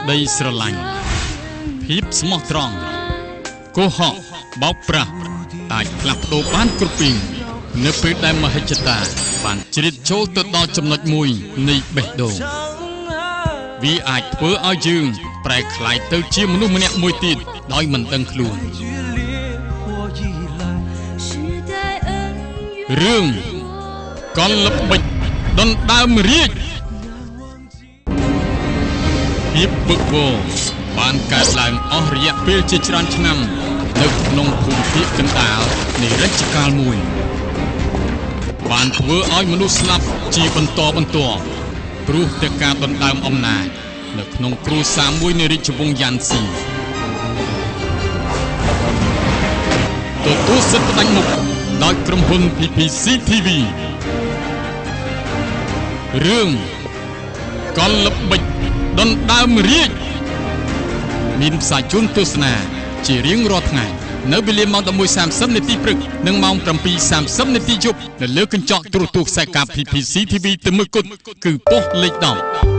ដីស្រឡាញ់ភាពស្មោះត្រង់កុហកបោកប្រាស់អាចផ្លាស់ប្ដូរបានគ្រប់ពេលនៅពេលដែលមហិច្ឆតាបានជ្រៀតចូលទៅដល់ចំណុចមួយនៃបេះដូងវាអាចធ្វើឲ្យយើងប្រែក្លាយទៅជាមនុស្សម្នាក់មួយទៀតដោយមិនដឹងខ្លួនរឿងកលល្បិចដណ្ដើមរាជភាពពឹកវរបានកើតឡើងអស់រយៈពេលជាច្រើនឆ្នាំនៅក្នុងភូមិភាគកណ្ដាលនៃរជ្ជកាលមួយបានធ្វើឲ្យមនុស្សស្លាប់ជាបន្តបន្ទាប់ព្រោះតែការដណ្ដើមអំណាចនៅក្នុងគ្រួសារមួយនៃរាជវង្សយ៉ាន់ស៊ីទទួលសិទ្ធិផ្ដាច់មុខដោយក្រុមហ៊ុន PPC TV រឿងកលល្បិចដណ្ដើមរាជមានផ្សាយជូនទស្សនាជារៀងរាល់ថ្ងៃនៅវេលាម៉ោង 11:30 នាទីព្រឹកនិងម៉ោង 7:30 នាទីយប់នៅលើកញ្ចក់ទូរទស្សន៍ខ្សែកាប PPC TV ទៅមួយគត់គឺប៉ុស្តិ៍លេខ 10